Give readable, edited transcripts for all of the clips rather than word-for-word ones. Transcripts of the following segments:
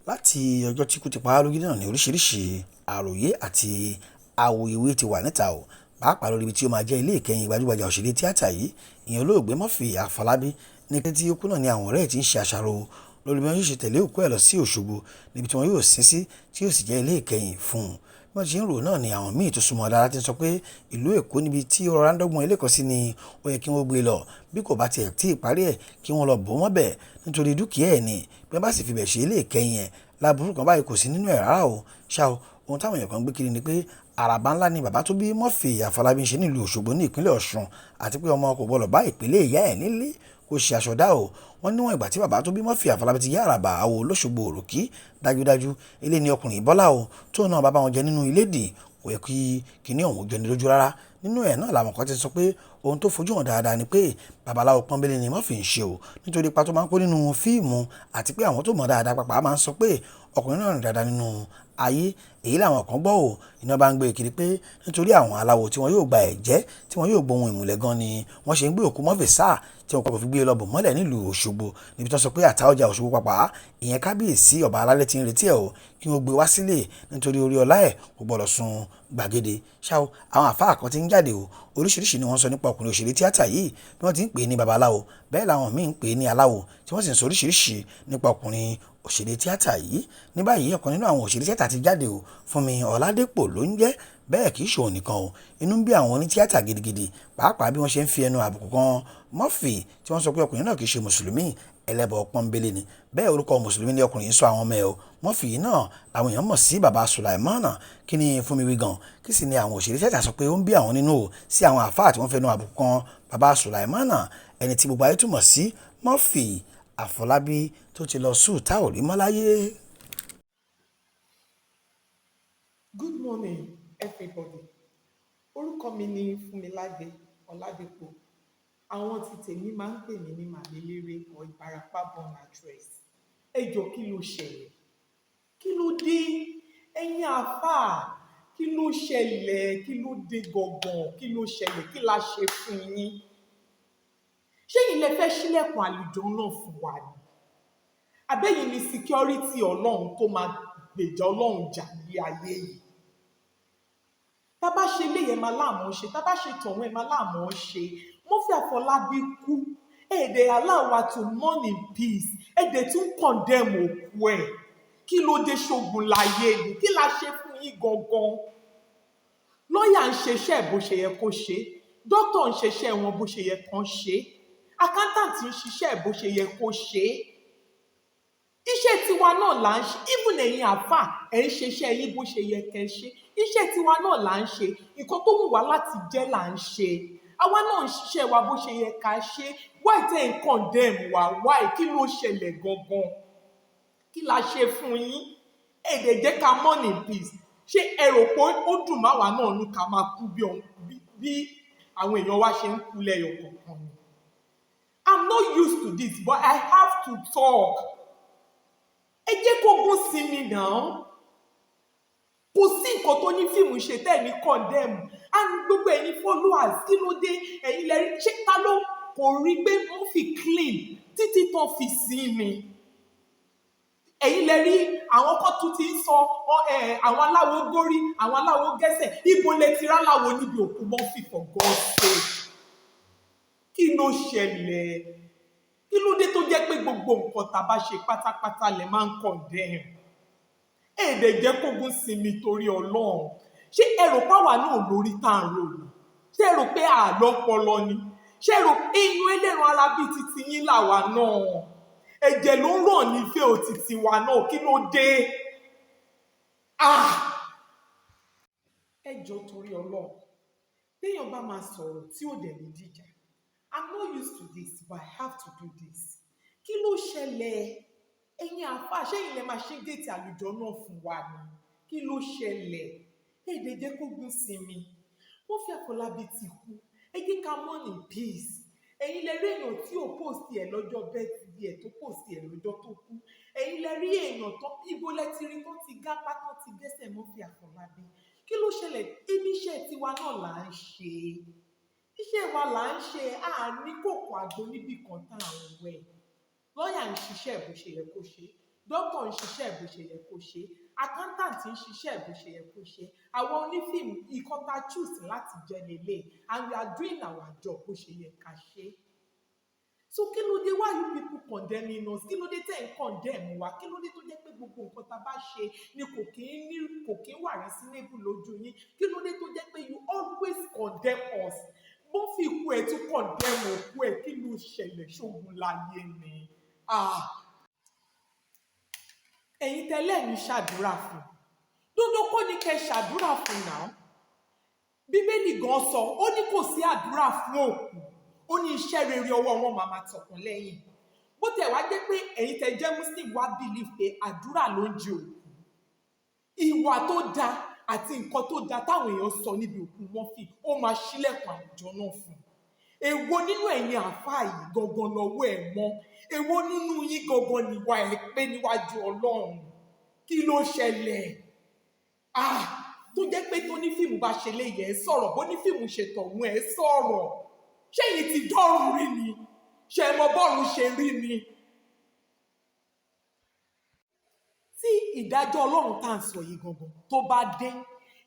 láti ọjọ́ tí kú ti pa á lórí náà ní oríṣiríṣi àròyé àti awuyewuye ti wà níta o pàápàá lórí ibi tí ó máa jẹ́ ilé ìkẹyìn gbajúgbajà òṣèré tíátà yìí ìyẹn olóògbé Murphy Afọlábí ní kété tí ó kú náà ni àwọn ọ̀rẹ́ ẹ̀ ti ń ṣe àṣàrò lórí bí wọ́n yóò ṣe tẹ̀lé òkú ẹ̀ lọ sí Òṣogbo níbi tí wọ́n yóò sin sí tí yóò sì jẹ́ ilé ìkẹyìn fún un bí wọ́n ti ń rò náà ni àwọn míì tó súnmọ́ dára ti ń sọ pé ìlú Èkó níbi tí ọ̀rọ̀ rándọ́gbọ̀n ilé kan sí ni ó yẹ kí wọ́n gbé lọ bí kò bá tiẹ̀ tí ì parí ẹ̀ kí wọ́n lọ bò wọ́n bẹ̀ nítorí dúkìá ẹ̀ ni bí wọ́n bá sì fi bẹ̀ ṣe ilé ìkẹyìn ẹ̀ láburú kan báyìí kò sí nínú ẹ̀ rárá o ṣá o ohun táwọn èèyàn kan gbé kiri ni pé àràbà ńlá ni bàbá tó bí Murphy Afọlábí ń ṣe nílùú Òṣogbo ní ìpínlẹ̀ Ọ̀ṣun àti pé ọmọ kò gbọdọ̀ bá ìpínlẹ̀ ìyá ẹ̀ nílé kó ṣe aṣọdá o wọ́n níwọ̀n ìgbà tí bàbá tó bí Murphy Afọlábí ti yá àràbà àwò lóṣogbo òròkì dájúdájú ilé ni ọkùnrin bọ́lá o tó náà bàbá wọn jẹ nínú ilé dì kò yẹ kí kinní ọ̀hún jọ ní lójú rárá nínú ẹ̀ náà làwọn kan ti sọ pé ohun tó fojú hàn dáadáa ni pé babaláwo pọ́nbélé ni Murphy ń ṣe o nítorí ipa tó máa ń kó nínú fíìmù àti pé àwọn tó mọ̀ dáadáa pàpà máa ń sọ pé ọkùnrin náà rìn dáadáa nínú ayé èyí làwọn kan gbọ́ ò iná bá ń gbé kiri pé nítorí àwọn aláwo tí wọn yóò gba ẹ̀jẹ́ tí wọn yóò gbohun ìmùlẹ̀ gan ni wọ́n ṣe ń gbé òkú Murphy sáà tí wọn kò fi gbé lọ bò mọ́lẹ̀ nílùú Òṣogbo níbi tó sọ pé àtà ọjà Òṣogbo pàpà ìyẹn kábíyèsí ọba alálẹ̀ ti ń retí ẹ̀ o kí wọ́n gbé wá sílé nítorí orí ọlá ẹ̀ kò gbọ́dọ̀ sun gbàgede ṣá o àwọn àfáà kan ti ń jáde o oríṣiríṣi ni wọ́n sọ nípa ọkùnrin òṣèré tíátà yìí bí wọ́n ti ń pè é ní babaláwo bẹ́ẹ̀ làwọn míì ń pè é ní aláwo tí wọ́n sì ń sọ oríṣiríṣi nípa ọkùnrin òṣèré tíátà yìí ní báyìí ọ̀kan nínú àwọn òṣèré tíátà ti jáde o Fúnmi Ọládépò ló ń jẹ́ bẹ́ẹ̀ kì í ṣòun nìkan o inú ń bí àwọn onítíátà gidigidi pàápàá bí wọ́n ṣe ń fi ẹnu àbùkù kan Murphy tí wọ́n sọ pé ọkùnrin náà kì í ṣe mùsùlùmí ẹlẹ́bọ pọ́nbélé ni bẹ́ẹ̀ orúkọ mùsùlùmí ni ọkùnrin yìí sọ àwọn ọmọ ẹ̀ o Murphy yìí náà làwọn èèyàn mọ̀ sí baba Sulaimana kí ni Fúnmi wí gan kí sì ni àwọn òṣèré tíátà sọ pé ó ń bí àwọn nínú o sí àwọn àfáà tí wọ́n fẹnu àbùkù kan baba Sulaimana ẹni tí gbogbo ayé túmọ̀ sí Murphy Afọlábí tó ti lọ sùn tá ò rí mọ́ láyé. Good morning, everybody. Orúkọ mi ni Fúnmilágbé Ọládépò. Àwọn tí tèmi máa ń pè mí ní Màmílérè or Ìbàràpá born actress. Ẹ jọ̀ọ́ kí ló ṣẹlẹ̀? Kí ló dé? Ẹ̀yin àfáà, kí ló ṣẹlẹ̀? Kí ló dé gangan? Kí ló ṣẹlẹ̀? Kí la ṣe fún yín? Ṣé ilẹ̀ fẹ́ ṣílẹ̀kùn àlùjọ náà fún wa ni? Àbẹ́yìn ni security Ọlọ́run tó máa gbèjà Ọlọ́run jà ní ayé yìí. Tá bá ṣe lé yẹn máa láàmú ṣe, tá bá ṣe tọ̀hún ẹ̀ máa láàmú ṣe. Murphy Afọlábí kú, ẹ̀ẹ́dẹ̀ allow wa to mourn in peace, ẹ̀ẹ́dẹ̀ tún condemn òkú ẹ̀. Kí ló dé ṣogun láyé ni? Kí la ṣe fún yín gangan? Lọ́yà ń ṣeṣẹ́ bó ṣe yẹ kó ṣe, dókítà ń ṣeṣẹ́ wọn bó ṣe yẹ kán ṣe, accountant ń ṣiṣẹ́ bó ṣe yẹ kó ṣe. Iṣẹ́ tiwa náà là ń ṣe, even ẹ̀yin àfà ẹ̀ ń ṣeṣẹ́ yín bó ṣe yẹ kẹ́ ṣe. Iṣẹ́ tiwa náà là ń ṣe, nǹkan tó wù wá láti jẹ́ là ń ṣe. Àwa náà ń ṣiṣẹ́ wa bó ṣe yẹ ká ṣe. Why tẹ́ ń condemn wa? Why? Kí ló ṣẹlẹ̀ gangan? Kí la ṣe fún yín? Ẹ̀ẹ́dẹ̀ jẹ́ ká mourn in peace. Ṣé ẹ rò pé ó dùn máwa náà ní ká máa kú bí àwọn èèyàn wa ṣe ń kú lẹ́yọ kọ̀ọ̀kan ni? I'm not used to this, but I have to talk. Ẹ jẹ́ kó gún sí mi náà. Kò sí nǹkan tó ní fíìmù ṣe tẹ́ ní condemn. And gbogbo ẹ̀yin followers kí ló dé? Ẹ̀yin lẹ́rí ṣé ta ló kò rí pé wọ́n fi clean títí tán fi sí mi? Ẹ̀yin lẹ́rí àwọn kan tún ti ń sọ àwọn aláwo górí, àwọn aláwo gẹ́sẹ̀. Ibo lẹ ti ráláwo níbi òkú Murphy for God's sake? Kí ló ṣẹlẹ̀? Kí ló dé tó jẹ́ pé gbogbo nǹkan tá bá ṣe pátápátá lẹ máa ń condemn? Ẹ̀ẹ́dẹ̀ jẹ́ kógún sí mi torí Ọlọ́run. Ṣé ẹ rò páwa náà lórí tá à ń rò ni? Ṣé ẹ rò pé àlọ́pọlọ ni? Ṣé ẹ rò pé inú ẹlẹ́ran ara bíi titi yín làwa náà? Ẹ̀jẹ̀ ló ń ràn nífẹ̀ẹ́ òtítì wa náà. Kí ló dé? Ẹ jọ̀ọ́ torí Ọlọ́run. Téèyàn bá máa sọ̀rọ̀ tí ò dẹ̀ ní jíjà. I'm not used to this, but I have to do this. Kí ló ṣẹlẹ̀? Ẹ̀yin àfáà ṣé ilẹ̀ máa ṣí géètì àlùjọ náà fún wa ni? Kí ló ṣẹlẹ̀? Ẹ̀ẹ́dẹ̀ jẹ́ kó gún sí mi. Murphy Afọlábí ti kú. Ẹ jẹ́ ká mourn in peace. Ẹ̀yin lẹ rí èèyàn tí ò post ẹ̀ lọ́jọ́ birthday ẹ̀ tó post ẹ̀ lọ́jọ́ tó kú. Ẹ̀yin lẹ rí èèyàn tó ibo lẹ ti rí tó ti gápá tó ti gẹ́sẹ̀ Murphy Afọlábí. Kí ló ṣẹlẹ̀? Ibi iṣẹ́ tiwa náà là ń ṣe. Iṣẹ́ wa là ń ṣe. A ní kòkò àgbo níbì kan tá à ń wẹ̀. Lọ́yà ń ṣiṣẹ́ bó ṣe yẹ kó ṣe, dókítà ń ṣiṣẹ́ bó ṣe yẹ kó ṣe, accountant ń ṣiṣẹ́ bó ṣe yẹ kó ṣe, àwọn onífíìmù ìkan tá choose láti jẹ lélẹ̀, and we are doing our job bó ṣe yẹ ká ṣe. So kí ló dé, why you people condemning us? Kí ló dé tẹ́ ń condemn wa? Kí ló dé tó jẹ́ pé gbogbo nǹkan tá a bá ṣe ni kò kí ń wà reasonable lójú yín? Kí ló dé tó jẹ́ pé you always condemn us? Bó fi ikú ẹ̀ tún condemn òkú ẹ̀, kí ló ṣẹlẹ̀, ṣógun láyé ni? Ẹ̀yin tẹ́lẹ̀ ní ṣàdúrà fún. Dandan kọ́ ni kẹ́ ṣàdúrà fún náà. Bíbélì gan sọ, ó ní kò sí àdúrà fún òkú. Ó ní iṣẹ́ rere ọwọ́ wọn máa tọkàn lẹ́yìn. Bó tẹ̀ wá jẹ́ pé ẹ̀yin tẹ́ jẹ́ Muslim wá believe pé àdúrà ló ń jí òkú. Ìwà tó dáa àti nǹkan tó dáa táwọn èèyàn sọ níbi òkú Murphy, ó máa ṣílẹ̀kùn àwùjọ náà fún. Èwo nínú ẹ̀yin àfáà yìí gangan lọ́wọ́ ẹ̀ mọ́? Èwo nínú yín gangan níwà ẹ̀ pé níwájú Ọlọ́run? Kí ló ṣẹlẹ̀? Tó jẹ́ pé tó ní fíìmù bá ṣe lè yẹ ẹ́ sọ̀rọ̀, bó ní fíìmù ṣe tọ̀hún ẹ̀ sọ̀rọ̀. Ṣé èyí ti dọ́rùn rí ni? Ṣé ẹ mọ bọ́ọ̀rùn ṣe rí ni? Tí ìdájọ́ Ọlọ́run tá à ń sọ yìí gangan tó bá dé,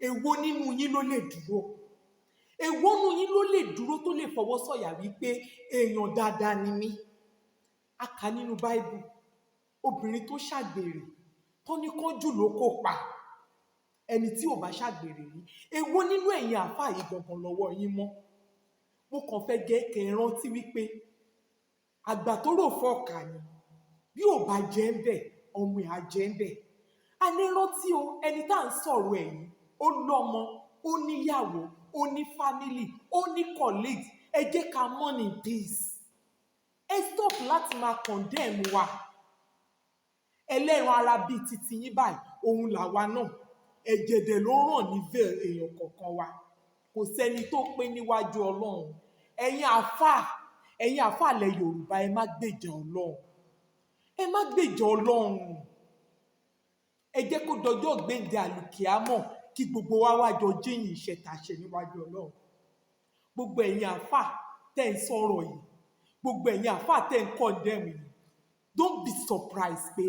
èwo nínú yín ló lè dúró? Èwo nínú yín ló lè dúró tó lè fọwọ́ sọ̀yà wípé èèyàn dáadáa ni mí? A kà nínú Báíbù, obìnrin tó ṣàgbèrè tó ní kánjú ló kó pa. Ẹni tí ò bá ṣàgbèrè rí, èwo nínú ẹ̀yin àfáà yìí gangan lọ́wọ́ yín mọ́? Mo kàn fẹ́ kẹ́ rántí wípé àgbà tó rò fọ́ọ̀kà ni, bí ò bá jẹ́ ń bẹ̀, ọmọ ẹ̀ á jẹ́ ń bẹ̀. A ní rántí o, ẹni tá à ń sọ̀rọ̀ ẹ̀ yìí, ó lọ́mọ, ó níyàwó, ó ní fámílì, ó ní colleagues. Ẹ jẹ́ ká mourn in peace. Ẹ stop láti máa condemn wa. Ẹlẹ́ran ara bíi titi yín báyìí, òun làwa náà. Ẹ̀jẹ̀dẹ̀ ló ràn ní veil èèyàn kọ̀ọ̀kan wa. Kò sẹ́ni tó pé níwájú Ọlọ́run. Ẹ̀yin àfáà lẹ Yorùbá, ẹ má gbèjà Ọlọ́run. Ẹ má gbèjà Ọlọ́run. Ẹ jẹ́ kó dọjọ́ gbéǹde àlùkìámọ̀ kí gbogbo wa wá jọ jíyìn iṣẹ́ tá a ṣe níwájú Ọlọ́run. Gbogbo ẹ̀yin àfáà tẹ́ ń sọ̀rọ̀ yìí, gbogbo ẹ̀yin àfáà tẹ́ ń condemn yìí, don't be surprised pé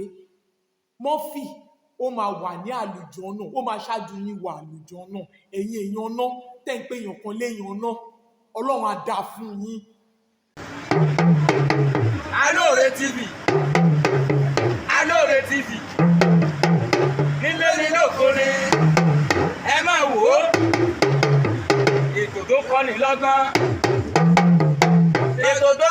Murphy ó máa wà ní àlùjọ náà, ó máa ṣáájú yín wà àlùjọ náà. Ẹ̀yin èèyàn náà tẹ́ ń pé èèyàn kan léèyàn náà, Ọlọ́run á dá fún yín. Alore TV, Alore TV, nílé nílé òkúni, ẹ máa wò ó, ètò tó kọ́ni lọ́gbọ́n, ètò tó